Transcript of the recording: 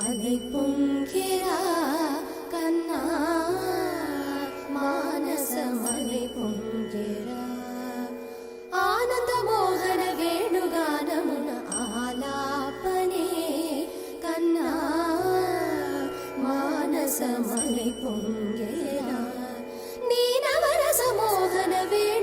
అలై పొంగెరా కన్నా మానసమలై పొంగెరా ఆనంద మోహన వేణుగానమున ఆలాపనే కన్నా మానసమలై పొంగెరా నీ నవరస మోహన వేణు